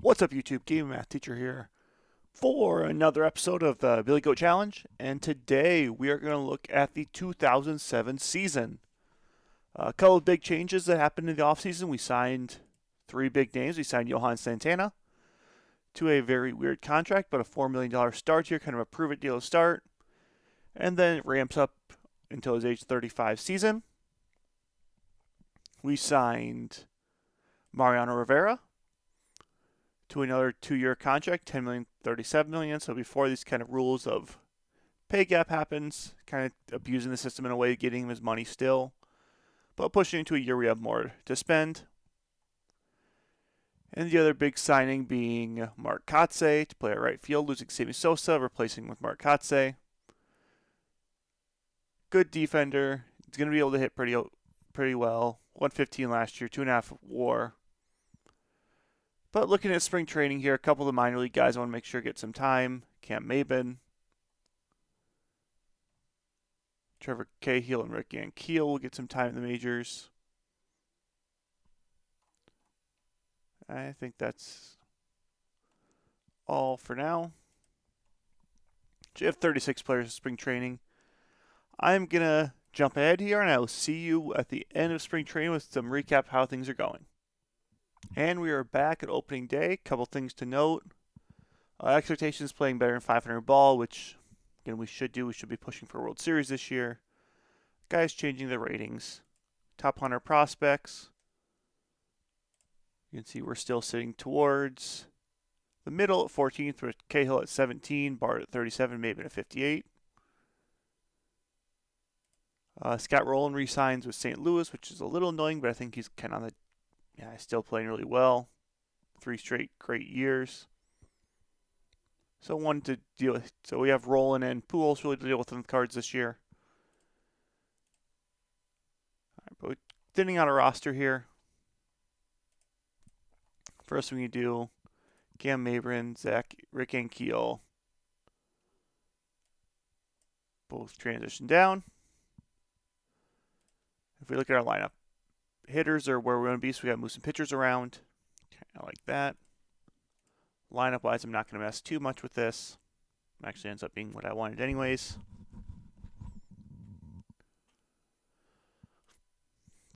What's up, YouTube? Game Math Teacher here for another episode of the Billy Goat Challenge. And today we are going to look at the 2007 season. A couple of big changes that happened in the offseason. We signed three big names. We signed Johan Santana to a very weird contract, but a $4 million start here, kind of a prove-it deal to start. And then it ramps up until his age 35 season. We signed Mariano Rivera to another 2-year contract, $10 million, $37 million. So before these kind of rules of pay gap happens, kind of abusing the system in a way, getting him his money still, but pushing into a year we have more to spend. And the other big signing being Mark Kotsay to play at right field, losing Sammy Sosa, replacing with Mark Kotsay. Good defender. He's going to be able to hit pretty well. 115 last year, 2.5 WAR. But looking at spring training here, a couple of the minor league guys I want to make sure get some time. Cam Maben, Trevor Cahill, and Rick Ankiel will get some time in the majors. I think that's all for now. So you have 36 players in spring training. I'm going to jump ahead here, and I will see you at the end of spring training with some recap of how things are going. And we are back at opening day. Couple things to note. Expectations playing better than 500 ball, which again we should do. We should be pushing for a World Series this year. Guys changing their ratings. Top 100 prospects. You can see we're still sitting towards the middle at 14th with Cahill at 17, Bart at 37, Maben at 58. Scott Rowland re-signs with St. Louis, which is a little annoying, but I think he's kind of on the still playing really well. 3 straight great years. So one to deal with. So we have Rowland and Pujols really to deal with on the cards this year. All right, but thinning out a roster here. First thing we do, Cam Maben, Rick Ankiel, both transition down. If we look at our lineup, hitters are where we're going to be, so we got to move some pitchers around. Kind of like that. Lineup-wise, I'm not going to mess too much with this. It actually ends up being what I wanted anyways.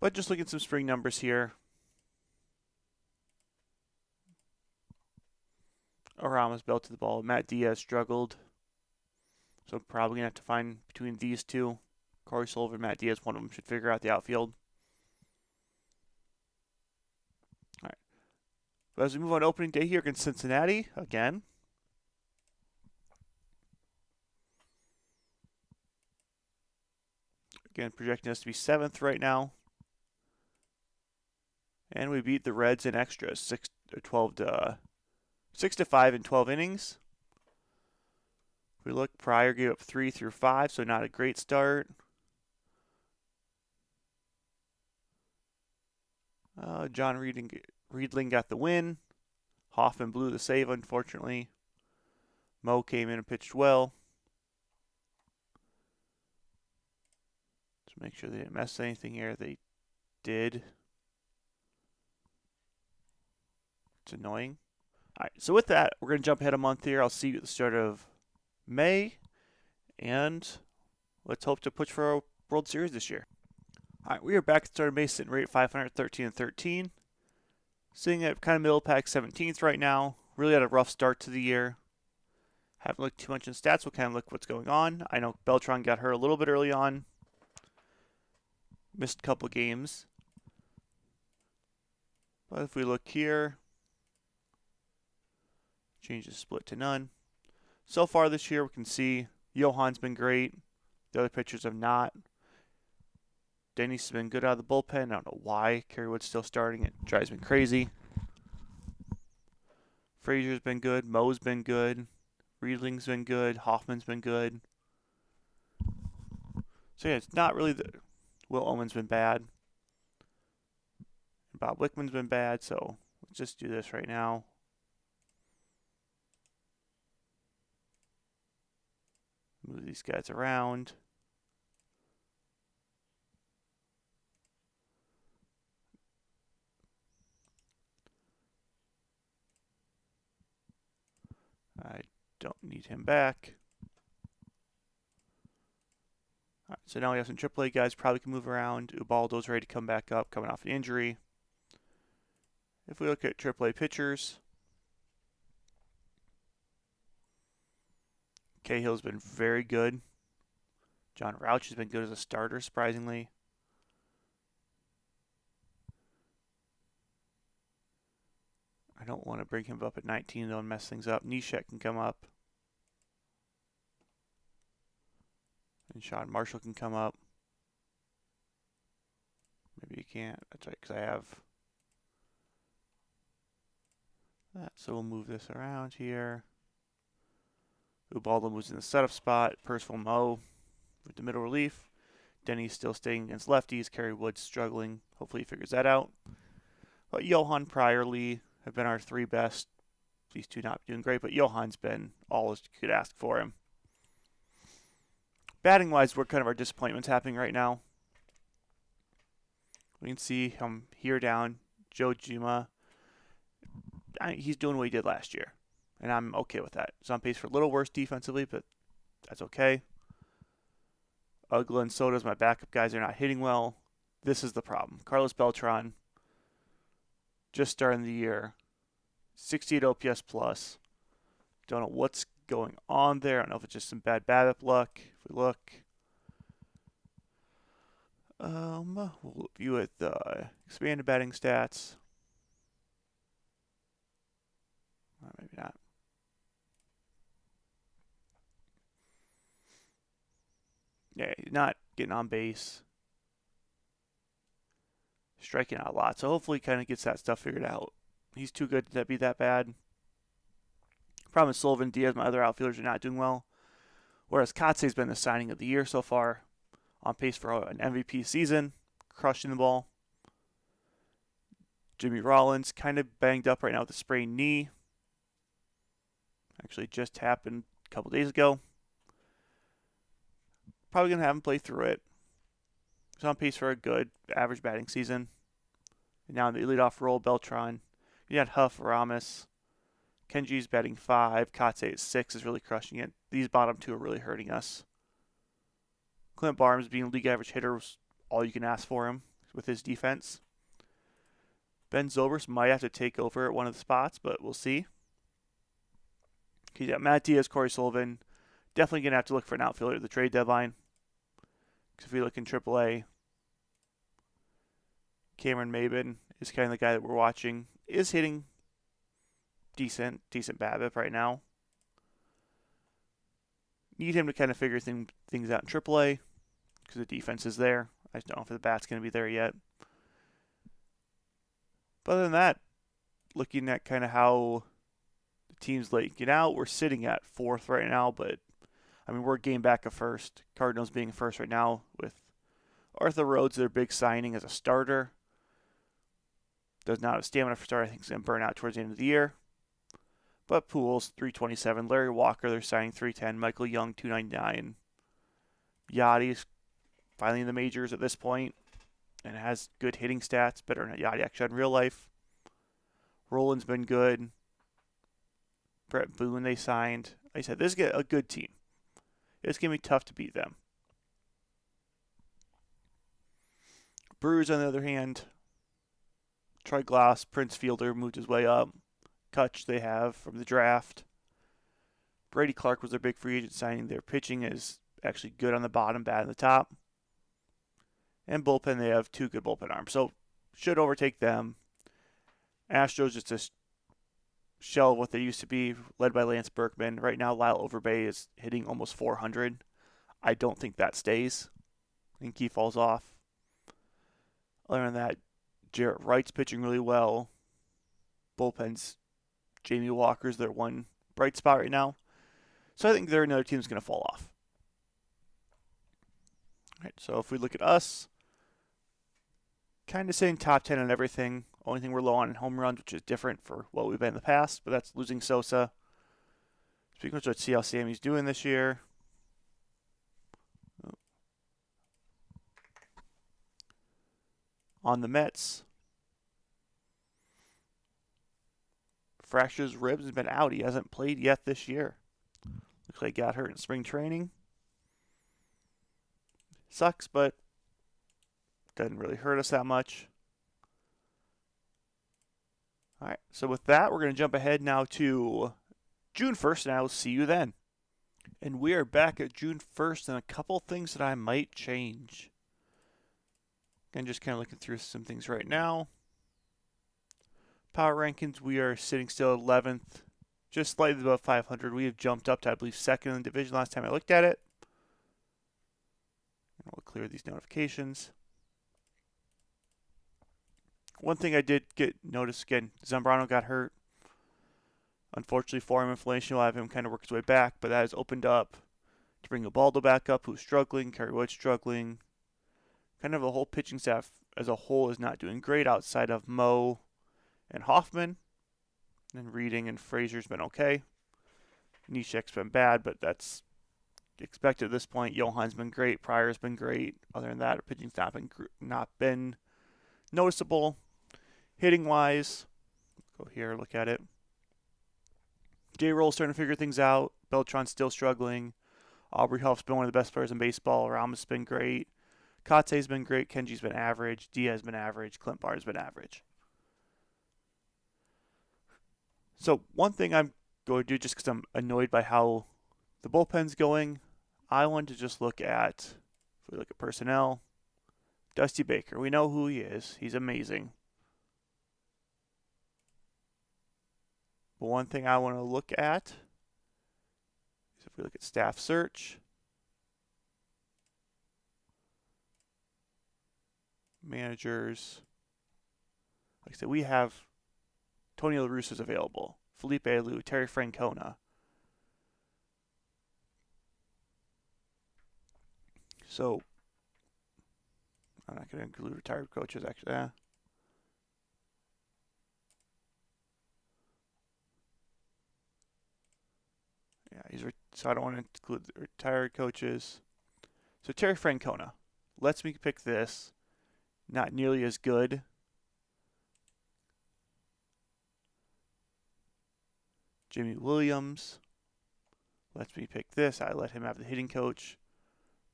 But just looking at some spring numbers here. Arama's belted the ball. Matt Diaz struggled. So probably going to have to find between these two. Corey Sullivan, Matt Diaz, one of them should figure out the outfield. All right. But as we move on to opening day here against Cincinnati, again. Again, projecting us to be 7th right now. And we beat the Reds in extras, 6-5 in 12 innings. If we look, Pryor gave up 3 through 5, so not a great start. John Riedling got the win. Hoffman blew the save, unfortunately. Mo came in and pitched well. Just make sure they didn't mess anything here. They did. It's annoying. All right, so with that, we're going to jump ahead a month here. I'll see you at the start of May, and let's hope to push for a World Series this year. All right, we are back at the start of May, sitting right at 513 and 13. Sitting at kind of middle pack 17th right now. Really had a rough start to the year. Haven't looked too much in stats. We'll kind of look what's going on. I know Beltran got hurt a little bit early on. Missed a couple games. But if we look here, change the split to none. So far this year, we can see Johan's been great. The other pitchers have not. Denny's has been good out of the bullpen. I don't know why Kerry Wood's still starting. It drives me crazy. Frazier's been good. Mo's been good. Riedling's been good. Hoffman's been good. So yeah, it's not really the... Will Oman's been bad. Bob Wickman's been bad, so let's just do this right now. Move these guys around. I don't need him back. All right, so now we have some AAA guys probably can move around. Ubaldo's ready to come back up, coming off an injury. If we look at AAA pitchers, Cahill's been very good. John Rauch has been good as a starter, surprisingly. I don't want to bring him up at 19 though and mess things up. Nishek can come up. And Sean Marshall can come up. Maybe you can't. That's right, because I have that. So we'll move this around here. Ubaldo moves in the setup spot. Percival Mo with the middle relief. Denny's still staying against lefties. Kerry Wood's struggling. Hopefully he figures that out. But Johan Pryorly have been our three best. These two not doing great, but Johan's been all as you could ask for him. Batting wise, what kind of our disappointments happening right now? We can see him here down. Joe Juma. He's doing what he did last year, and I'm okay with that. He's on pace for a little worse defensively, but that's okay. Ugla and Soto's my backup guys. They're not hitting well. This is the problem. Carlos Beltran, just starting the year, 68 OPS plus. Don't know what's going on there. I don't know if it's just some bad BABIP luck. If we look, we'll view it expanded batting stats. Maybe not. Yeah, he's not getting on base. Striking out a lot. So hopefully he kind of gets that stuff figured out. He's too good to be that bad. Problem is Sullivan, Diaz, my other outfielders are not doing well. Whereas Kotze's been the signing of the year so far. On pace for an MVP season. Crushing the ball. Jimmy Rollins kind of banged up right now with a sprained knee. Actually just happened a couple days ago. Probably going to have him play through it. He's on pace for a good average batting season. And now in the leadoff role, Beltran. You got Huff, Ramos. Kenji's batting 5. Kotze at 6 is really crushing it. These bottom two are really hurting us. Clint Barnes being league average hitter was all you can ask for him with his defense. Ben Zobrist might have to take over at one of the spots, but we'll see. He's got Matt Diaz, Corey Sullivan. Definitely going to have to look for an outfielder at the trade deadline. Because if we look in AAA, Cameron Maben is kind of the guy that we're watching. Is hitting decent BABIP right now. Need him to kind of figure things out in AAA because the defense is there. I just don't know if the bat's going to be there yet. But other than that, looking at kind of how the teams get out, we're sitting at 4th right now, but I mean, we're a game back of 1st. Cardinals being 1st right now with Arthur Rhodes, their big signing as a starter. Does not have stamina for start. I think he's going to burn out towards the end of the year. But Pools, 327. Larry Walker, they're signing 310. Michael Young, 299. Yachty's finally in the majors at this point and has good hitting stats, better than Yachty actually had in real life. Roland's been good. Brett Boone they signed. Like I said, this is a good team. It's going to be tough to beat them. Brewers, on the other hand, Troy Glass, Prince Fielder moved his way up. Kutch they have from the draft. Brady Clark was their big free agent signing. Their pitching is actually good on the bottom, bad on the top. And bullpen, they have 2 good bullpen arms. So should overtake them. Astros just a shell of what they used to be, led by Lance Berkman. Right now, Lyle Overbay is hitting almost 400. I don't think that stays. I think he falls off. Other than that, Jarrett Wright's pitching really well. Bullpen's Jamie Walker's their one bright spot right now. So I think they're another team that's going to fall off. All right, so if we look at us, kind of saying top 10 on everything. Only thing we're low on home runs, which is different for what we've been in the past, but that's losing Sosa. Speaking of which, let's see how Sammy's doing this year. On the Mets, fractured his ribs and been out. He hasn't played yet this year. Looks like he got hurt in spring training. Sucks, but doesn't really hurt us that much. All right, so with that, we're going to jump ahead now to June 1st, and I will see you then. And we are back at June 1st, and a couple things that I might change. Again, just kind of looking through some things right now. Power rankings, we are sitting still at 11th, just slightly above 500. We have jumped up to, I believe, 2nd in the division last time I looked at it. And we'll clear these notifications. One thing I did get noticed, again, Zambrano got hurt. Unfortunately for him, inflation will have him kind of work his way back, but that has opened up to bring Ubaldo back up, who's struggling, Kerry Wood's struggling. Kind of the whole pitching staff as a whole is not doing great outside of Mo and Hoffman. And Reading and Frazier's been okay. Nishek's been bad, but that's expected at this point. Johan's been great. Pryor's been great. Other than that, our pitching's not been noticeable. Hitting wise, go here, look at it. J-Roll's starting to figure things out. Beltran's still struggling. Aubrey Huff's been one of the best players in baseball. Rama's been great. Katse's been great. Kenji's been average. Diaz's been average. Clint Barr's been average. So one thing I'm going to do, just because I'm annoyed by how the bullpen's going, I want to just look at, if we look at personnel, Dusty Baker. We know who he is. He's amazing. But one thing I want to look at is if we look at staff search, managers. Like I said, we have Tony La Russa's available, Felipe Alou, Terry Francona. So I'm not going to include retired coaches, actually. Yeah, so I don't want to include the retired coaches. So Terry Francona lets me pick this. Not nearly as good. Jimmy Williams lets me pick this. I let him have the hitting coach.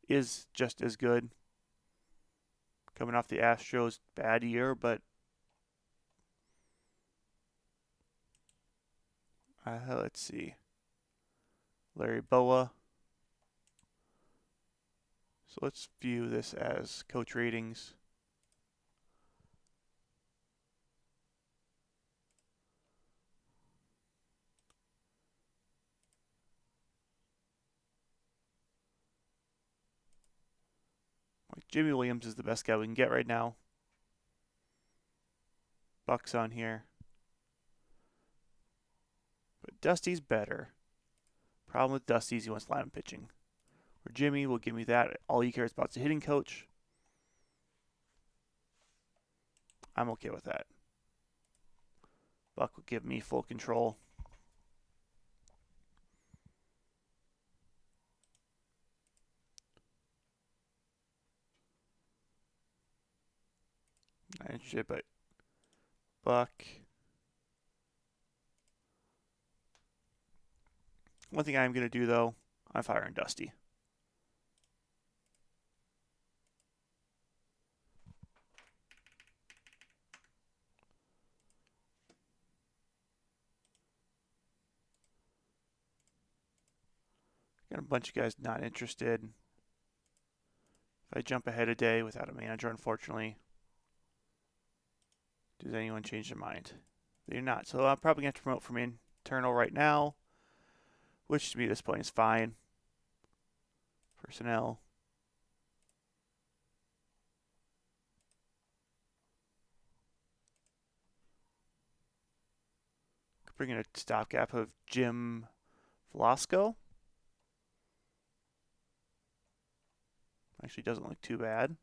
Is just as good. Coming off the Astros, bad year, but let's see. Larry Boa. So let's view this as coach ratings. Jimmy Williams is the best guy we can get right now. Buck's on here. But Dusty's better. Problem with Dusty is he wants lineup pitching. Or Jimmy will give me that. All he cares about is a hitting coach. I'm okay with that. Buck will give me full control. Not interested, but Buck. One thing I'm going to do, though, I'm firing Dusty. Got a bunch of guys not interested. If I jump ahead a day without a manager, unfortunately, does anyone change their mind? They're not. So I'm probably going to have to promote from internal right now, which to me at this point is fine. Personnel. Bring in a stopgap of Jim Velazco. Actually doesn't look too bad.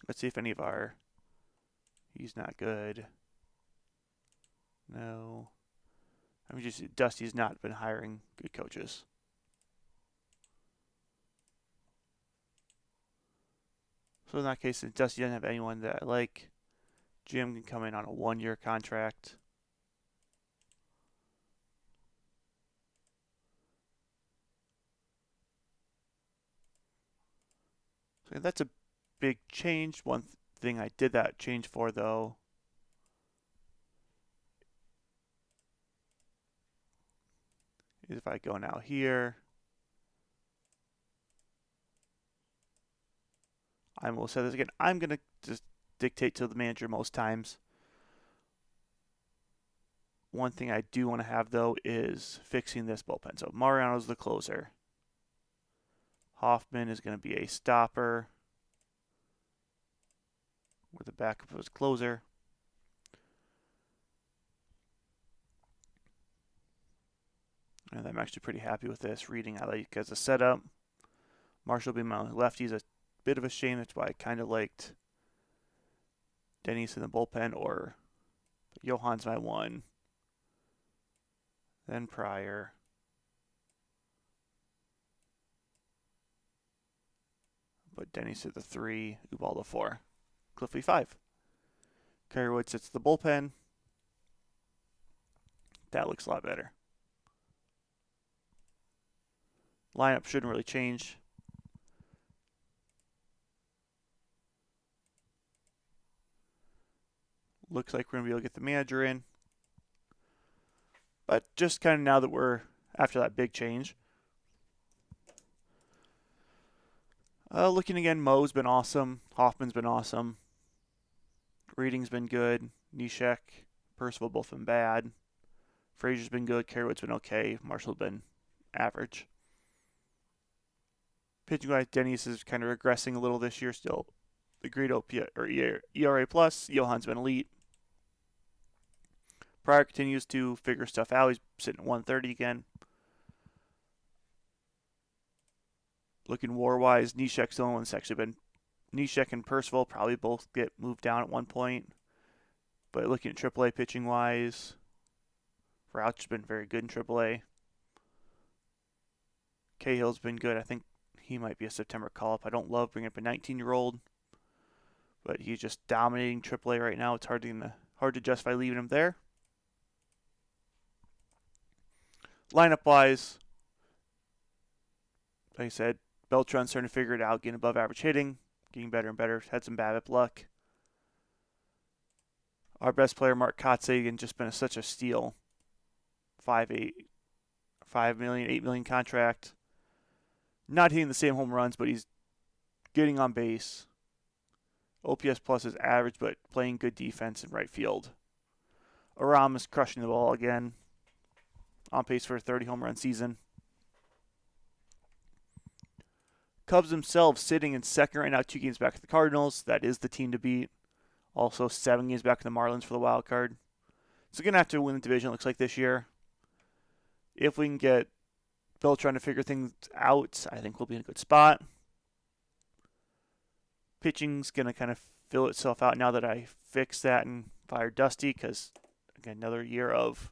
Let's see if any of our... He's not good. No. I mean, just Dusty's not been hiring good coaches. So in that case, since Dusty doesn't have anyone that I like, Jim can come in on a 1-year contract. So that's a big change. One thing I did that change for, though, is if I go now here, I will say this again. I'm going to just dictate to the manager most times. One thing I do want to have, though, is fixing this bullpen. So Mariano's the closer. Hoffman is going to be a stopper, with the backup of his closer. And I'm actually pretty happy with this reading. I like as a setup. Marshall being my lefty is a bit of a shame. That's why I kind of liked Denny's in the bullpen, or Johan's my 1. Then Pryor. But Denny's to the 3, Ubaldo 4. Cliffley 5. Kerrywood sits the bullpen. That looks a lot better. Lineup shouldn't really change. Looks like we're going to be able to get the manager in. But just kind of now that we're after that big change. Looking again, Mo's been awesome. Hoffman's been awesome. Reading's been good. Nishek, Percival both been bad. Frazier's been good. Kerrywood's been okay. Marshall's been average. Pitching wise, Denny's is kind of regressing a little this year still. The great ERA plus. Johan's been elite. Pryor continues to figure stuff out. He's sitting at 130 again. Looking war-wise, Nishek's the only one that's actually been... Nishek and Percival probably both get moved down at one point. But looking at AAA pitching-wise, Rauch's been very good in AAA. Cahill's been good. I think he might be a September call-up. I don't love bringing up a 19-year-old, but he's just dominating AAA right now. It's hard to justify leaving him there. Lineup-wise, like I said, Beltran's starting to figure it out, getting above average hitting, getting better and better. Had some BABIP luck. Our best player, Mark Kotze, just been such a steal. 5 million, 8 million contract. Not hitting the same home runs, but he's getting on base. OPS plus is average, but playing good defense in right field. Aram is crushing the ball again. On pace for a 30 home run season. Cubs themselves sitting in second right now, 2 games back at the Cardinals. That is the team to beat. Also 7 games back to the Marlins for the wild card. So going to have to win the division, it looks like, this year. If we can get Beltran to figure things out, I think we'll be in a good spot. Pitching's going to kind of fill itself out now that I fixed that and fired Dusty, because, again, another year of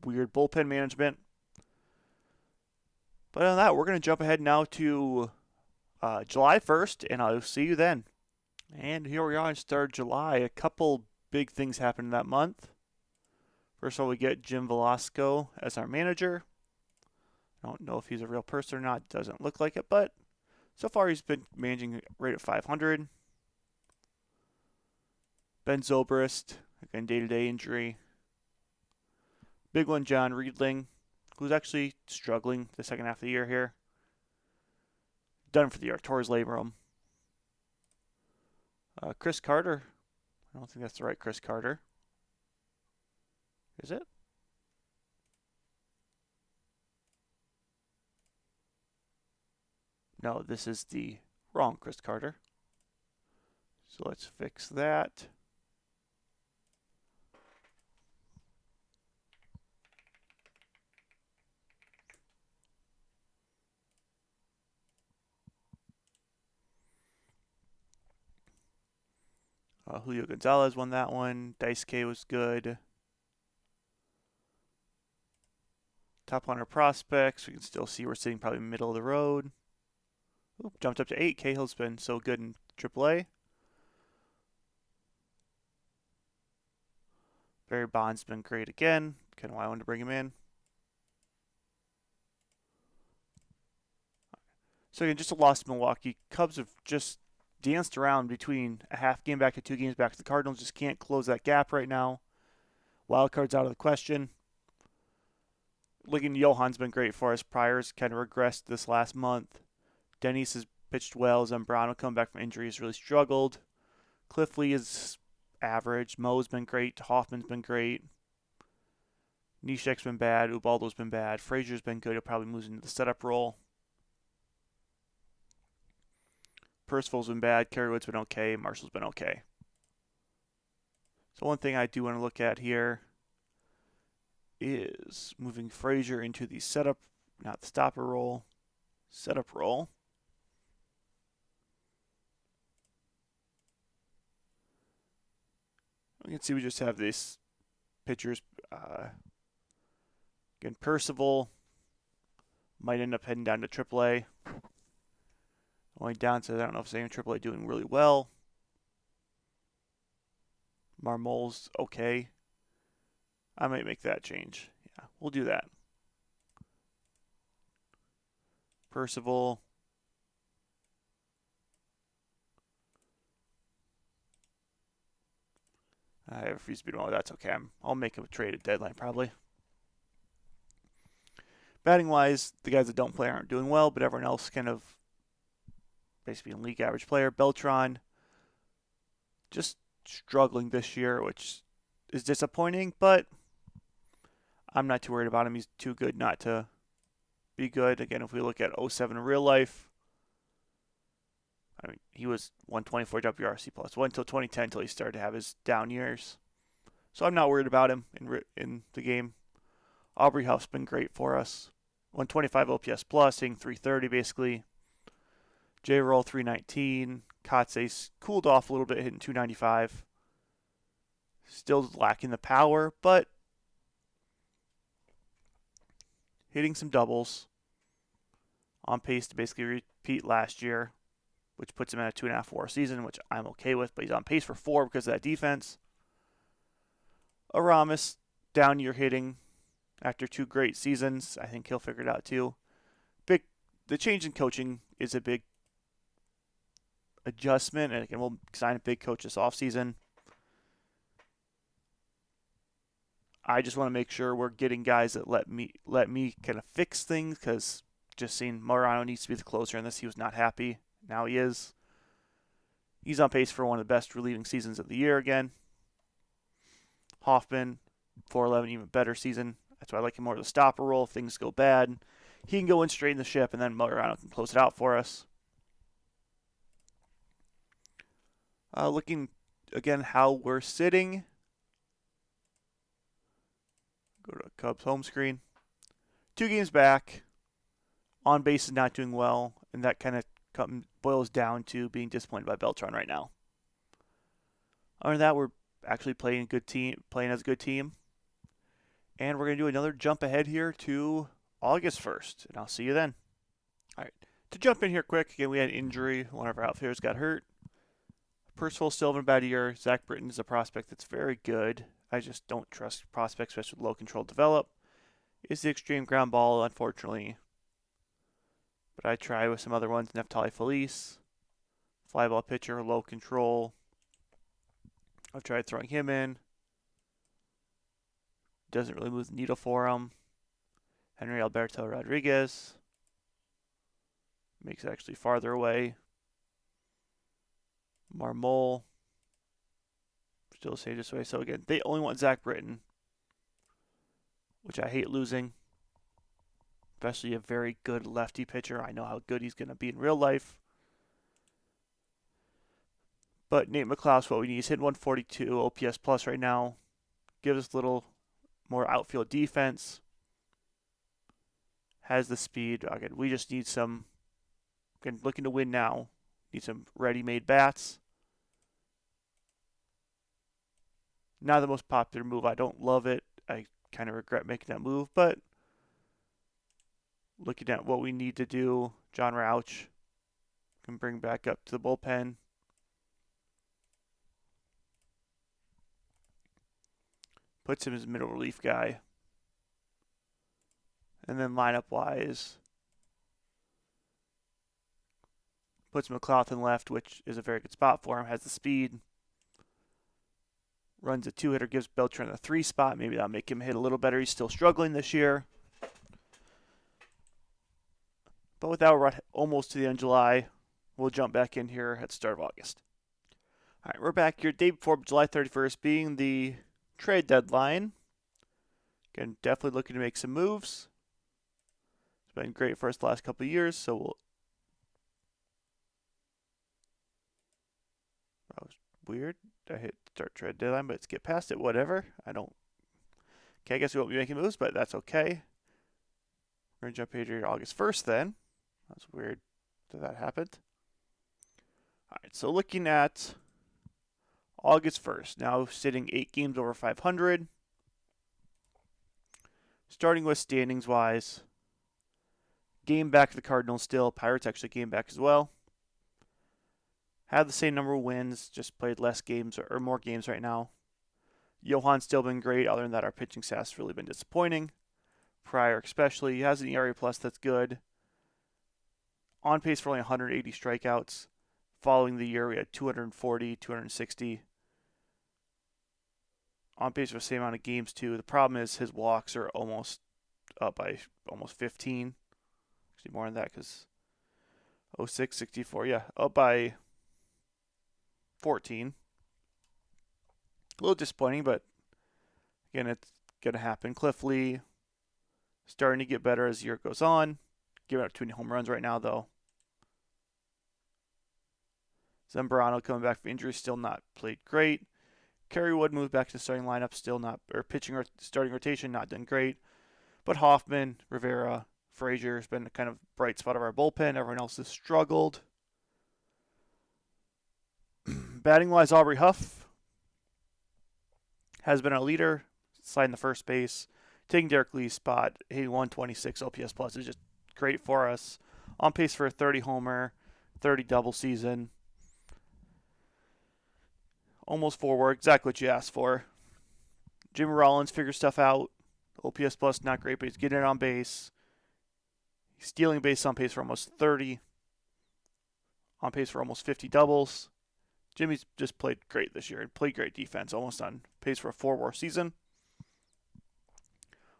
weird bullpen management. But on that, we're going to jump ahead now to July 1st, and I'll see you then. And here we are in start July. A couple big things happened that month. First of all, we get Jim Velazco as our manager. I don't know if he's a real person or not. Doesn't look like it, but so far he's been managing right at 500. Ben Zobrist, again, day-to-day injury. Big one, John Riedling, who's actually struggling the second half of the year here. Done for the year. Tore his labrum. Chris Carter. I don't think that's the right Chris Carter. Is it? No, this is the wrong Chris Carter. So let's fix that. Julio Gonzalez won that one. Daisuke was good. Top 100 prospects. We can still see we're sitting probably middle of the road. Oop, jumped up to 8. Cahill's been so good in AAA. Barry Bonds been great again. Kind of why I wanted to bring him in. So again, just a loss to Milwaukee. Cubs have just danced around between a half game back to 2 games back. The Cardinals just can't close that gap right now. Wild card's out of the question. Ligon Johan's been great for us. Pryor's kind of regressed this last month. Dennis has pitched well. Zambrano come back from injury has really struggled. Cliffley is average. Mo's been great. Hoffman's been great. Nishek's been bad. Ubaldo's been bad. Frazier's been good. He'll probably move into the setup role. Percival's been bad. Careywood's been okay. Marshall's been okay. So one thing I do want to look at here is moving Frazier into the setup, not the stopper role, setup role. You can see we just have these pitchers. Again, Percival might end up heading down to AAA. Only downside, I don't know if Sam AAA doing really well. Marmol's okay. I might make that change. Yeah, we'll do that. Percival. I refuse to be wrong. That's okay. I'll make a trade at deadline probably. Batting wise, the guys that don't play aren't doing well, but everyone else kind of basically a league average player. Beltran just struggling this year, which is disappointing, but I'm not too worried about him. He's too good not to be good. Again, if we look at 07 in real life, I mean, he was 124 WRC plus. Went until 2010 until he started to have his down years. So I'm not worried about him in the game. Aubrey Huff's been great for us. 125 OPS plus, hitting 330 basically. J-Roll 319. Kotze's cooled off a little bit, hitting 295. Still lacking the power, but hitting some doubles. On pace to basically repeat last year, which puts him at a 2.5 WAR season, which I'm okay with, but he's on pace for 4 because of that defense. Aramis, down year hitting after 2 great seasons. I think he'll figure it out too. The change in coaching is a big adjustment, and again, we'll sign a big coach this offseason. I just want to make sure we're getting guys that let me kind of fix things, because just seeing Morano needs to be the closer in this. He was not happy. Now he is. He's on pace for one of the best relieving seasons of the year again. Hoffman, 411, even better season. That's why I like him more of the stopper role. If things go bad, he can go in, straighten the ship, and then Morano can close it out for us. Looking again how we're sitting. Go to Cubs home screen. 2 games back. On base is not doing well, and that kind of boils down to being disappointed by Beltran right now. Other than that, we're actually playing as a good team. And we're going to do another jump ahead here to August 1st, and I'll see you then. All right, to jump in here quick, again, we had an injury. One of our outfielders got hurt. Percival still having a bad year. Zack Britton is a prospect that's very good. I just don't trust prospects, especially with low control develop. Is the extreme ground ball, unfortunately. But I try with some other ones. Neftali Felice, fly ball pitcher, low control. I've tried throwing him in. Doesn't really move the needle for him. Henry Alberto Rodriguez makes it actually farther away. Marmol still stay this way. So again, they only want Zack Britton, which I hate losing. Especially a very good lefty pitcher. I know how good he's going to be in real life. But Nate McLouth, what we need. He's hitting 142 OPS plus right now. Gives us a little more outfield defense. Has the speed. Again, we just need some. Again, looking to win now. Need some ready-made bats. Not the most popular move. I don't love it. I kind of regret making that move, but looking at what we need to do, John Rauch can bring back up to the bullpen. Puts him as middle relief guy. And then lineup-wise, puts McLouth in left, which is a very good spot for him. Has the speed. Runs a two-hitter, gives Beltran a 3 spot. Maybe that'll make him hit a little better. He's still struggling this year. But with that, we're almost to the end of July. We'll jump back in here at the start of August. All right, we're back here day before July 31st, being the trade deadline. Again, definitely looking to make some moves. It's been great for us the last couple of years, so we'll... That was weird. I hit start trade deadline, but let's get past it. Whatever. Okay, I guess we won't be making moves, but that's okay. We're going to jump here August 1st then. That's weird that happened. All right, so looking at August 1st, now sitting 8 games over 500. Starting with standings-wise, game back for the Cardinals still. Pirates actually game back as well. Have the same number of wins, just played less games or more games right now. Johan's still been great. Other than that, our pitching staff's really been disappointing. Pryor especially. He has an ERA plus that's good. On pace for only 180 strikeouts. Following the year, we had 240, 260. On pace for the same amount of games, too. The problem is his walks are almost up by almost 15. Actually, more than that because 06, 64. Yeah, up by 14. A little disappointing, but again, it's going to happen. Cliff Lee starting to get better as the year goes on. Giving up 20 home runs right now, though. Zambrano coming back from injury, still not played great. Kerry Wood moved back to the starting lineup, still not, or pitching or starting rotation, not done great. But Hoffman, Rivera, Frazier has been a kind of bright spot of our bullpen. Everyone else has struggled. Batting-wise, Aubrey Huff has been our leader, sliding the first base, taking Derek Lee's spot. Hitting 126 OPS plus is just great for us. On pace for a 30 homer, 30 double season. Almost forward, exactly what you asked for. Jimmy Rollins figures stuff out. OPS plus not great, but he's getting it on base. He's stealing base on pace for almost 30. On pace for almost 50 doubles. Jimmy's just played great this year and played great defense, almost on pace for a 4-WAR season.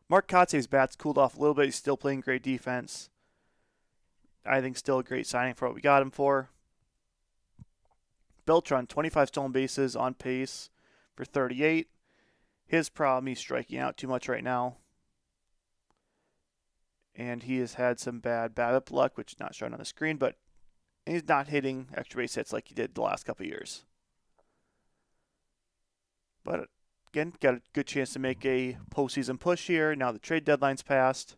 Mark Kotze's bat's cooled off a little bit. He's still playing great defense. I think still a great signing for what we got him for. Beltran, 25 stolen bases, on pace for 38. His problem, he's striking out too much right now. And he has had some bad BABIP luck, which is not shown on the screen, but he's not hitting extra base hits like he did the last couple of years. But again, got a good chance to make a postseason push here. Now the trade deadline's passed.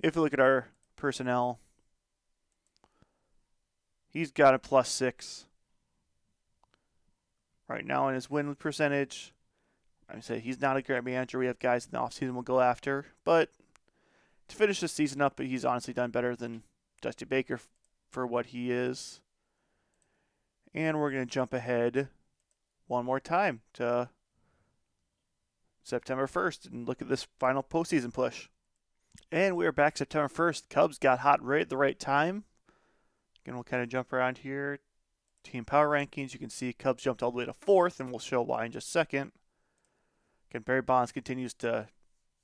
If you look at our personnel, he's got a +6 right now in his win percentage. I say he's not a great manager. We have guys in the offseason we'll go after. But to finish the season up, he's honestly done better than Dusty Baker for what he is. And we're going to jump ahead one more time to September 1st and look at this final postseason push. And we are back September 1st. Cubs got hot right at the right time. Again, we'll kind of jump around here. Team power rankings. You can see Cubs jumped all the way to 4th, and we'll show why in just a second. Again, Barry Bonds continues to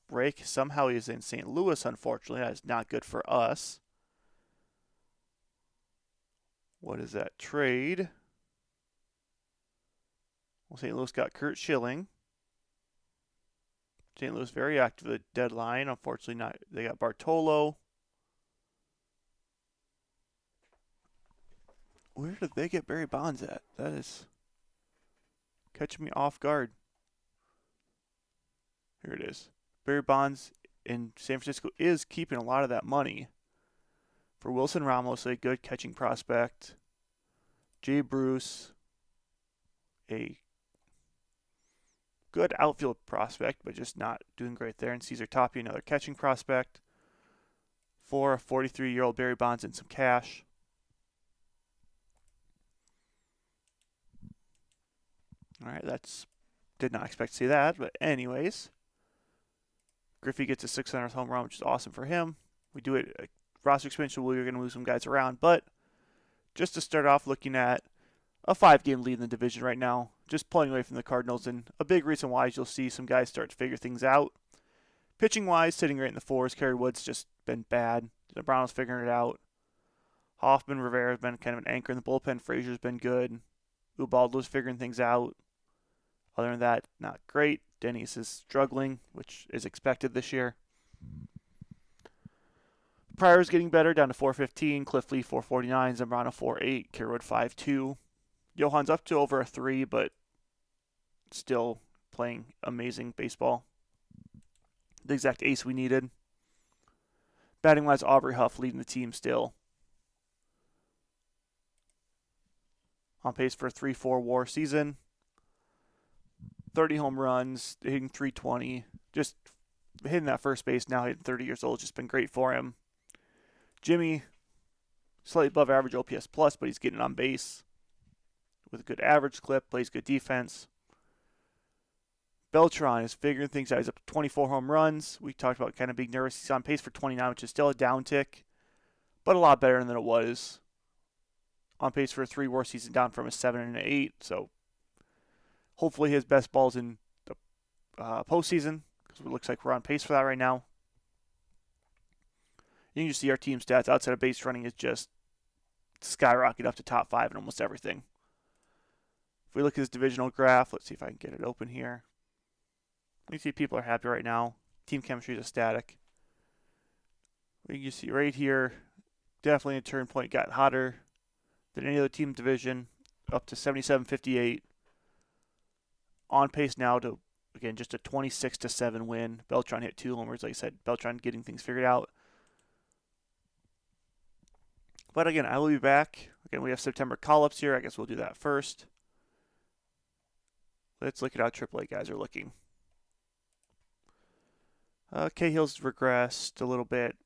break. Somehow he's in St. Louis, unfortunately. That is not good for us. What is that trade? Well, St. Louis got Kurt Schilling. St. Louis very active at the deadline. Unfortunately, not. They got Bartolo. Where did they get Barry Bonds at? That is catching me off guard. Here it is. Barry Bonds in San Francisco is keeping a lot of that money. For Wilson Ramos, a good catching prospect. Jay Bruce, a good outfield prospect, but just not doing great there. And Cesar Tapia, another catching prospect. For a 43-year-old Barry Bonds and some cash. All right, did not expect to see that, but anyways, Griffey gets a 600th home run, which is awesome for him. We do it roster expansion. We're going to move some guys around, but just to start off, looking at a 5-game lead in the division right now, just pulling away from the Cardinals, and a big reason why is you'll see some guys start to figure things out. Pitching wise, sitting right in the fours. Kerry Wood's just been bad. Zambrano's figuring it out. Hoffman, Rivera has been kind of an anchor in the bullpen. Frazier's been good. Ubaldo's figuring things out. Other than that, not great. Denny's is struggling, which is expected this year. Pryor's getting better, down to 415. Cliff Lee 449. Zambrano 4.8. Kerry Wood 5.2. Johan's up to over a 3, but still playing amazing baseball. The exact ace we needed. Batting wise, Aubrey Huff leading the team still. On pace for a 3-4 WAR season. 30 home runs, hitting 320. Just hitting that first base now, hitting 30 years old. Just been great for him. Jimmy, slightly above average OPS plus, but he's getting on base with a good average clip, plays good defense. Beltran is figuring things out. He's up to 24 home runs. We talked about kind of being nervous. He's on pace for 29, which is still a downtick, but a lot better than it was. On pace for a 3 WAR season, down from a 7 and an 8. So hopefully his best ball's in the postseason, because it looks like we're on pace for that right now. You can just see our team stats outside of base running is just skyrocketed up to top 5 in almost everything. If we look at this divisional graph, let's see if I can get it open here. You see people are happy right now. Team chemistry is ecstatic. We can see right here, definitely a turn point, got hotter than any other team division, up to 77-58. On pace now to, again, just a 26-7 win. Beltran hit 2 homers. Like I said, Beltran getting things figured out. But again, I will be back. Again, we have September call-ups here. I guess we'll do that first. Let's look at how AAA guys are looking. Cahill's regressed a little bit.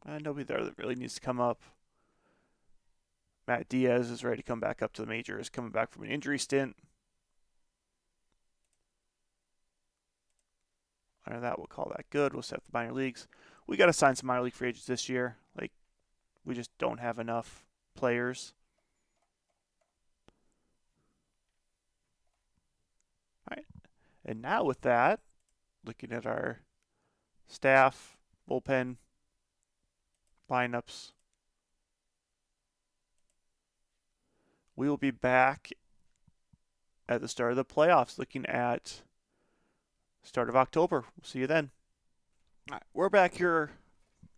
Nobody there that really needs to come up. Matt Diaz is ready to come back up to the majors, coming back from an injury stint. Under that, we'll call that good. We'll set the minor leagues. We got to sign some minor league free agents this year. We just don't have enough players. All right. And now with that, looking at our staff, bullpen, lineups, we will be back at the start of the playoffs, looking at start of October. We'll see you then. All right, we're back here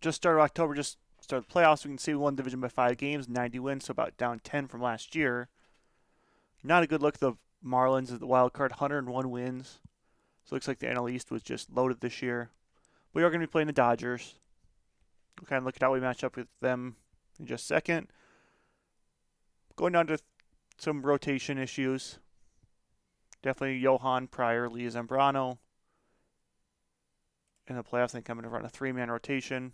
just start of October, just start the playoffs. We can see we won division by 5 games, 90 wins, so about down 10 from last year. Not a good look at the Marlins as the wild card, 101 wins. So it looks like the NL East was just loaded this year. We are going to be playing the Dodgers. We'll kind of look at how we match up with them in just a second. Going down to some rotation issues. Definitely Johan, Pryor, Lee, Zambrano. In the playoffs, they come in to run a 3-man rotation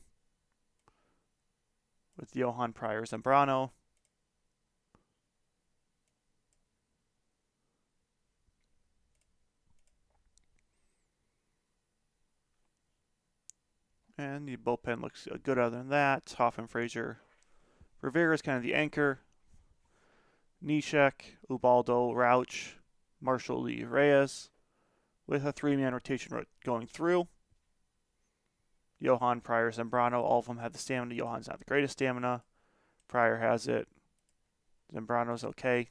with Johan, Pryor, Zambrano. And the bullpen looks good other than that. Hoffman, Frazier. Rivera is kind of the anchor. Neshek, Ubaldo, Rauch, Marshall, Lee, Reyes. With a 3-man rotation going through. Johan, Pryor, Zambrano, all of them have the stamina. Johan's not the greatest stamina. Pryor has it. Zambrano's okay.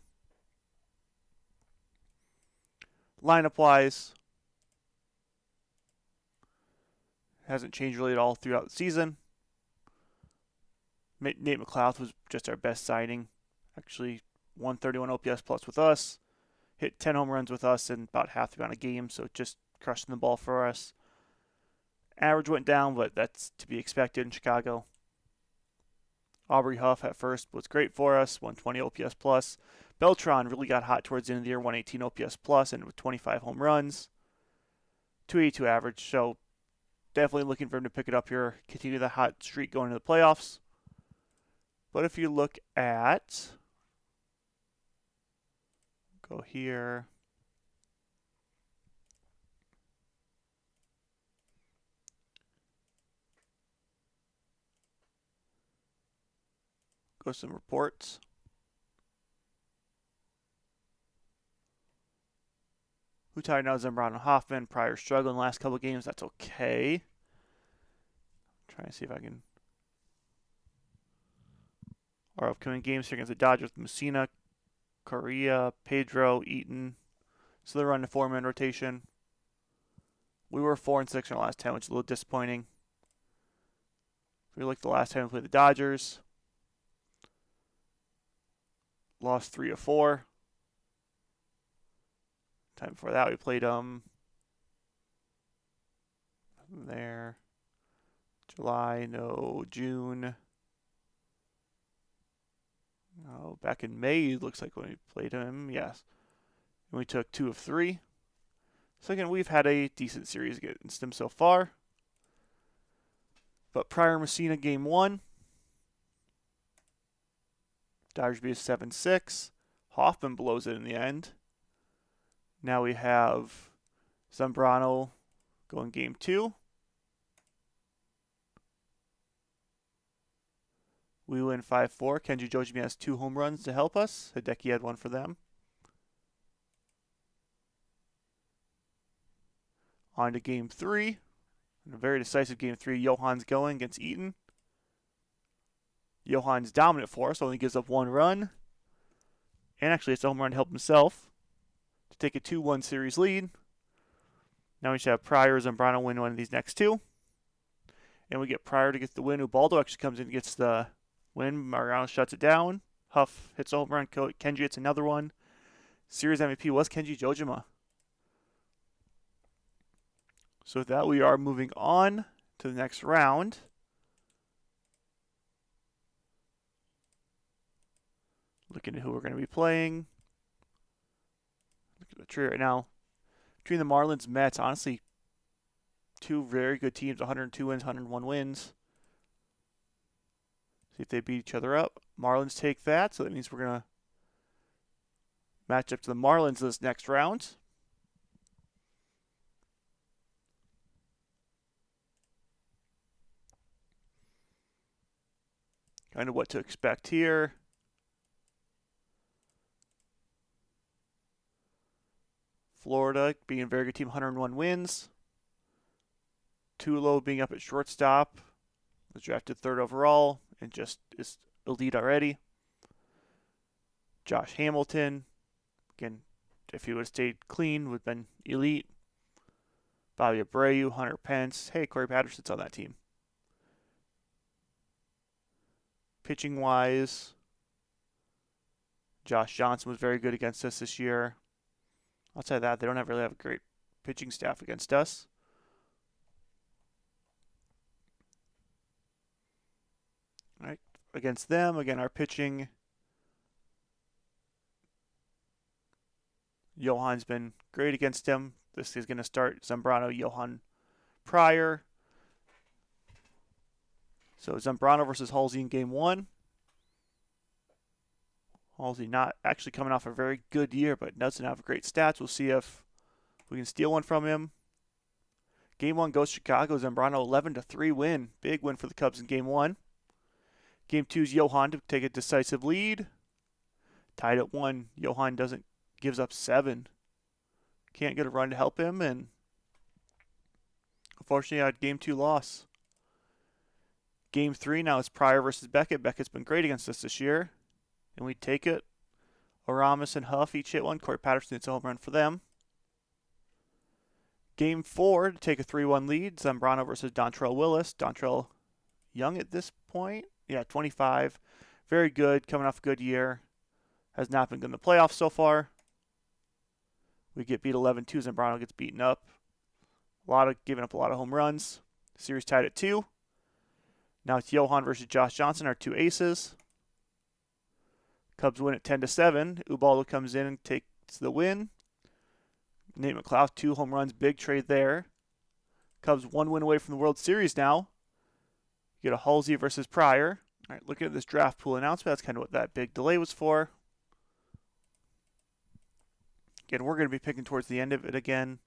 Lineup-wise, hasn't changed really at all throughout the season. Nate McLouth was just our best signing. Actually, 131 OPS plus with us. Hit 10 home runs with us in about half the amount of games, so just crushing the ball for us. Average went down, but that's to be expected in Chicago. Aubrey Huff at first was great for us, 120 OPS plus. Beltran really got hot towards the end of the year, 118 OPS plus, and with 25 home runs. 282 average, so definitely looking for him to pick it up here, continue the hot streak going into the playoffs. But if you look at Go here. Go some reports. Who tied now? Zambrano and Hoffman. Pryor struggling last couple games. That's okay. Trying to see if I can. Our upcoming games here against the Dodgers with Messina, Correa, Pedro, Eaton. So they're running a 4-man rotation. We were 4-6 in our last 10, which is a little disappointing. If we look at the last time we played the Dodgers, lost 3 of 4. Time before that, we played there. July, no, June. Oh, back in May, it looks like when we played him, yes. And we took 2 of 3. So again, we've had a decent series against him so far. But Pryor Messina game 1. Dodgers beat 7-6. Hoffman blows it in the end. Now we have Zambrano going game 2. We win 5-4. Kenji Jojimi has 2 home runs to help us. Hideki had 1 for them. On to game 3. In a very decisive game 3, Johan's going against Eaton. Johan's dominant for us, only gives up 1 run. And actually, it's a home run to help himself to take a 2-1 series lead. Now we should have Pryor, Zambrano win one of these next 2. And we get Pryor to get the win. Ubaldo actually comes in and gets the win. Mariano shuts it down. Huff hits a home run. Kenji hits another one. Series MVP was Kenji Jojima. So with that, we are moving on to the next round. Looking at who we're going to be playing. Look at the tree right now. Between the Marlins and Mets, honestly, 2 very good teams, 102 wins, 101 wins. See if they beat each other up. Marlins take that, so that means we're going to match up to the Marlins this next round. Kind of what to expect here. Florida being a very good team, 101 wins. Tulo being up at shortstop. Was drafted 3rd overall and just is elite already. Josh Hamilton, again, if he would have stayed clean, would have been elite. Bobby Abreu, Hunter Pence. Hey, Corey Patterson's on that team. Pitching-wise, Josh Johnson was very good against us this year. Outside of that, they don't really have a great pitching staff against us. All right, against them, again, our pitching, Johan's been great against him. This is going to start Zambrano, Johan, Pryor. So Zambrano versus Halsey in game 1. Halsey not actually coming off a very good year, but doesn't have great stats. We'll see if we can steal one from him. Game 1 goes Chicago. Zambrano 11-3 win. Big win for the Cubs in game 1. Game 2 is Johan to take a decisive lead. Tied at 1. Johan gives up 7. Can't get a run to help him, and unfortunately, I had game 2 loss. Game 3 now is Pryor versus Beckett. Beckett's been great against us this year, and we take it. Aramis and Huff each hit 1. Corey Patterson hits a home run for them. Game 4 to take a 3-1 lead. Zambrano versus Dontrell Willis. Dontrell young at this point. Yeah, 25. Very good, coming off a good year. Has not been good in the playoffs so far. We get beat 11-2. Zambrano gets beaten up. Giving up a lot of home runs. Series tied at 2. Now it's Johan versus Josh Johnson, our 2 aces. Cubs win at 10-7. Ubaldo comes in and takes the win. Nate McLouth, 2 home runs, big trade there. Cubs 1 win away from the World Series now. You get a Halsey versus Pryor. All right, looking at this draft pool announcement, that's kind of what that big delay was for. Again, we're going to be picking towards the end of it again.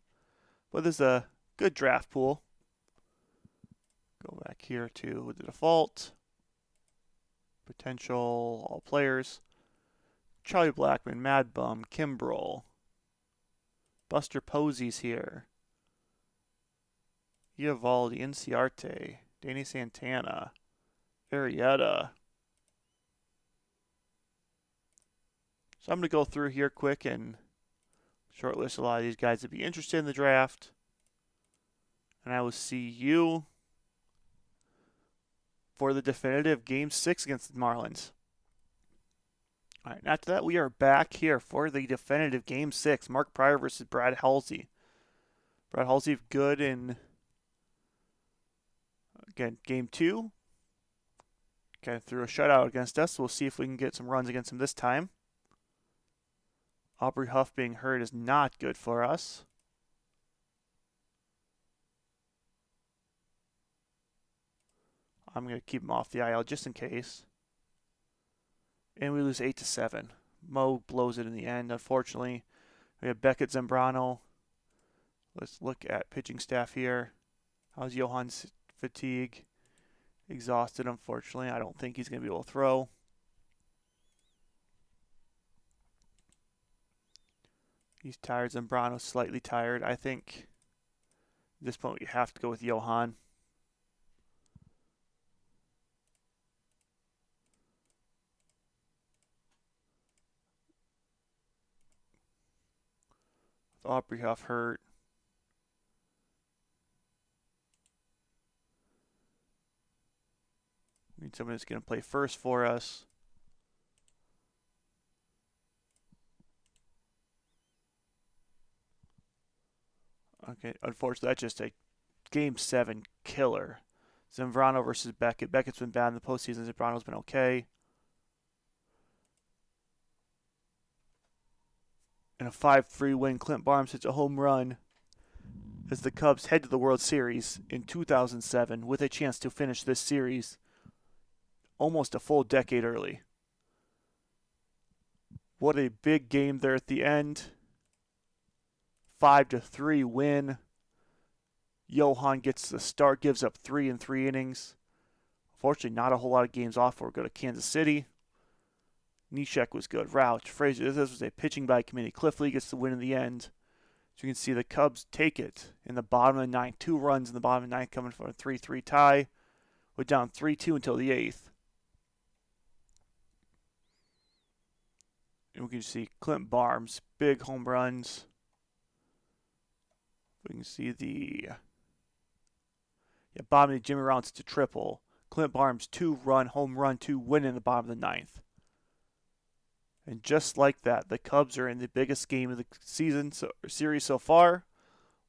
But this is a good draft pool. Go back here to the default. Potential all players. Charlie Blackmon, Mad Bum, Kimbrel. Buster Posey's here. Eovaldi, Inciarte, Danny Santana, Arrieta. So I'm going to go through here quick and shortlist a lot of these guys that be interested in the draft. And I will see you for the definitive Game 6 against the Marlins. All right, after that, we are back here for the definitive Game 6. Mark Pryor versus Brad Halsey. Brad Halsey good in, again, Game 2. Okay, threw a shutout against us. We'll see if we can get some runs against him this time. Aubrey Huff being hurt is not good for us. I'm going to keep him off the IL just in case. And we lose 8-7. Mo blows it in the end, unfortunately. We have Beckett, Zambrano. Let's look at pitching staff here. How's Johan's fatigue? Exhausted, unfortunately. I don't think he's going to be able to throw. He's tired. Zambrano's slightly tired. I think at this point we have to go with Johan. With Aubrey Huff hurt. We need someone that's going to play first for us. Okay, unfortunately, that's just a Game 7 killer. Zambrano versus Beckett. Beckett's been bad in the postseason. Zambrano's been okay. In a 5-3 win, Clint Barnes hits a home run as the Cubs head to the World Series in 2007 with a chance to finish this series almost a full decade early. What a big game there at the end. 5-3 win. Johan gets the start, gives up 3 in 3 innings. Unfortunately, not a whole lot of games off before we go to Kansas City. Neshek was good. Rouch, Frazier. This was a pitching by committee. Cliff Lee gets the win in the end. So you can see the Cubs take it in the bottom of the 9th. 2 runs in the bottom of the 9th coming from a 3-3 tie. We're down 3-2 until the 8th. And we can see Clint Barnes, big home runs. We can see the bottom of the Jimmy Rounds to triple. Clint Barnes, 2-run home run, 2 win in the bottom of the 9th. And just like that, the Cubs are in the biggest game of the season series so far.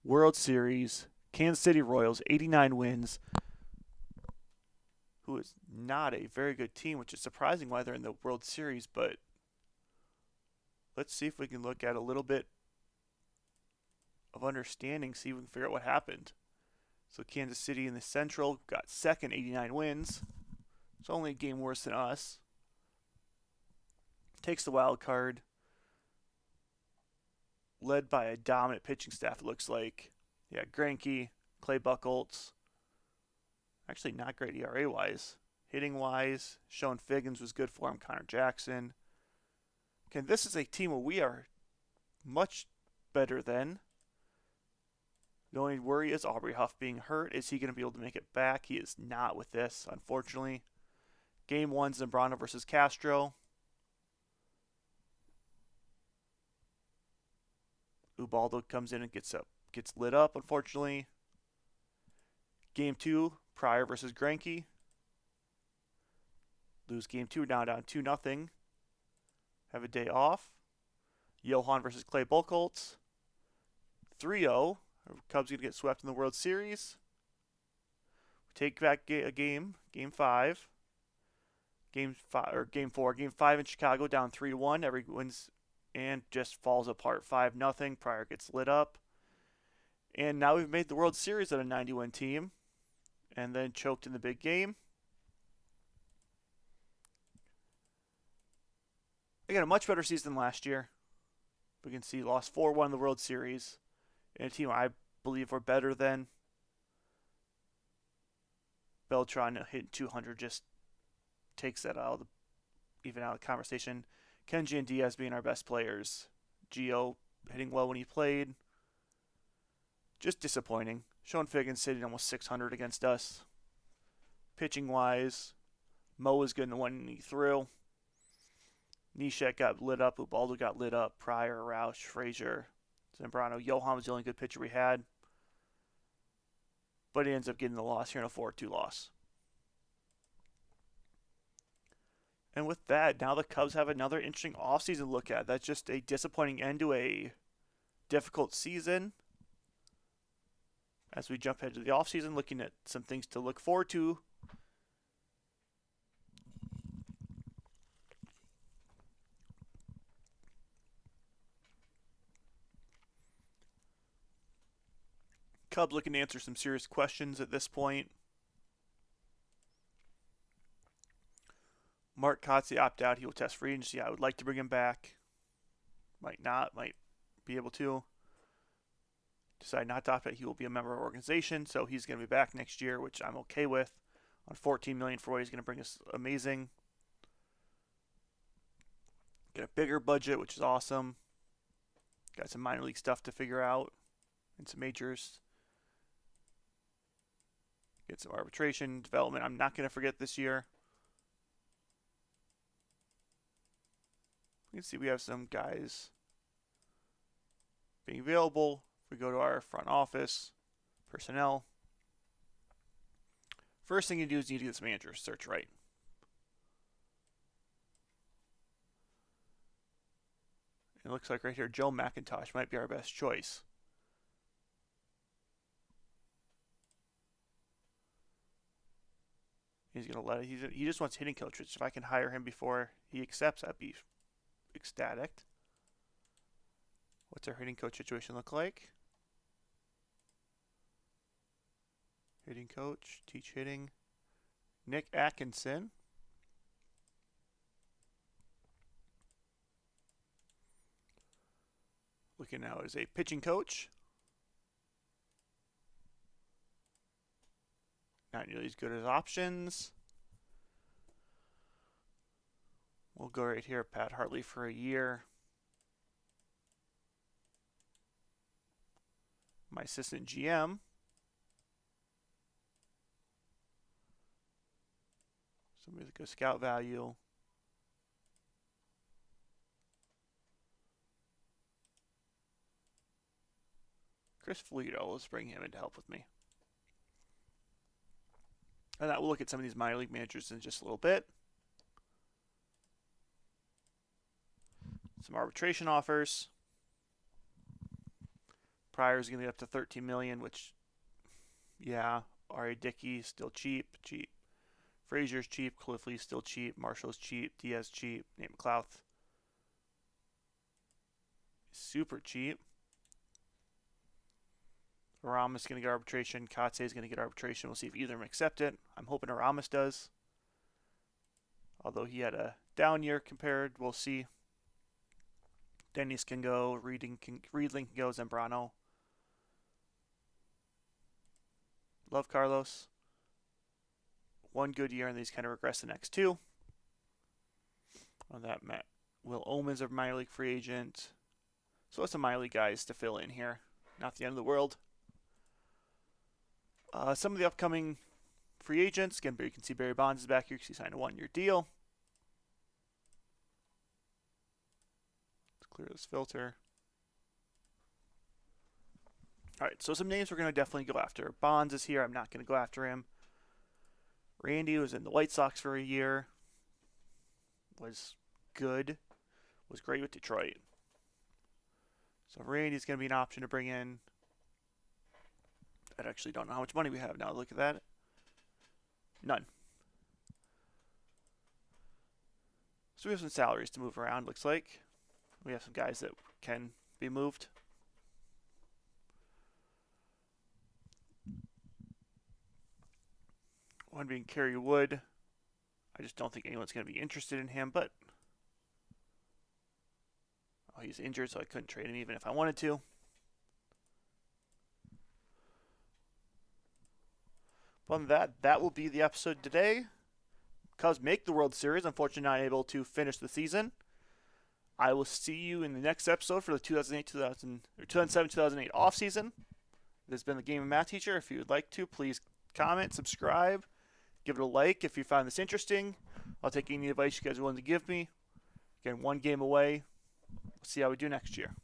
World Series, Kansas City Royals, 89 wins. Who is not a very good team, which is surprising why they're in the World Series. But let's see if we can look at a little bit of understanding, see if we can figure out what happened. So Kansas City in the Central got second, 89 wins. It's only a game worse than us. Takes the wild card. Led by a dominant pitching staff, it looks like. Yeah, Greinke, Clay Buchholz. Actually not great ERA-wise. Hitting-wise, Sean Figgins was good for him. Connor Jackson. Okay, this is a team where we are much better than. The only worry is Aubrey Huff being hurt. Is he going to be able to make it back? He is not with this, unfortunately. Game 1, Zambrano versus Castro. Ubaldo comes in and gets lit up, unfortunately. Game 2, Pryor versus Greinke. Lose game 2, now down 2-0. Have a day off. Johan versus Clay Buchholz. 3-0. Cubs going to get swept in the World Series. We take back a game, Game 5. Game 4. Game 5 in Chicago, down 3-1. Everyone's and just falls apart 5-0. Pryor gets lit up. And now we've made the World Series at a 90-win team. And then choked in the big game. Again, a much better season than last year. We can see lost 4-1 in the World Series. And a team I believe were better than. Beltran hitting 200 just takes that out of even out of the conversation. Kenji and Diaz being our best players. Gio hitting well when he played. Just disappointing. Sean Figgins hitting almost 600 against us. Pitching wise, Mo was good in the one he threw. Nishek got lit up. Ubaldo got lit up. Pryor, Roush, Frazier, Zambrano. Johan was the only good pitcher we had. But he ends up getting the loss here in a 4-2 loss. And with that, now the Cubs have another interesting offseason to look at. That's just a disappointing end to a difficult season. As we jump ahead to the offseason, looking at some things to look forward to. Cubs looking to answer some serious questions at this point. Mark Kotze opt out. He will test free agency. I would like to bring him back. Might not. Might be able to. Decide not to opt out. He will be a member of our organization, so he's going to be back next year, which I'm okay with. On $14 million for what he's going to bring us, amazing. Get a bigger budget, which is awesome. Got some minor league stuff to figure out and some majors. Get some arbitration development. I'm not going to forget this year. You can see we have some guys being available. If we go to our front office, personnel. First thing you do is you need to get some managers. Search right. It looks like right here, Joe McIntosh might be our best choice. He's gonna let it. He just wants hitting coach. Which if I can hire him before he accepts, I'd be ecstatic. What's our hitting coach situation look like? Hitting coach, teach hitting. Nick Atkinson. Looking now as a pitching coach. Not nearly as good as options. We'll go right here, Pat Hartley for a year. My assistant GM. Somebody with a good scout value. Chris Flito, let's bring him in to help with me. And we'll look at some of these minor league managers in just a little bit. Some arbitration offers. Pryor's going to get up to $13 million, which, yeah, R.A. Dickey still cheap. Frazier's cheap. Cliffley's still cheap. Marshall's cheap. Diaz cheap. Nate McLouth super cheap. Aramis going to get arbitration. Kotze is going to get arbitration. We'll see if either of them accept it. I'm hoping Aramis does. Although he had a down year compared. We'll see. Dennis can go. Riedling can go. Zambrano. Love Carlos. One good year, and these kind of regress the next two. On that, Matt. Will Omen's a minor league free agent. So that's some minor league guys to fill in here. Not the end of the world. Some of the upcoming free agents. Again, you can see Barry Bonds is back here because he signed a one-year deal. Let's clear this filter. All right, so some names we're going to definitely go after. Bonds is here. I'm not going to go after him. Randy was in the White Sox for a year. Was good. Was great with Detroit. So Randy's going to be an option to bring in. I actually don't know how much money we have now. Look at that. None. So we have some salaries to move around, looks like. We have some guys that can be moved. One being Kerry Wood. I just don't think anyone's going to be interested in him, but Oh, he's injured, so I couldn't trade him even if I wanted to. Other than that will be the episode today. Cubs make the World Series. Unfortunately, not able to finish the season. I will see you in the next episode for the 2007-2008 off season. This has been the Game and Math Teacher. If you would like to, please comment, subscribe, give it a like if you found this interesting. I'll take any advice you guys are willing to give me. Again, one game away. We'll see how we do next year.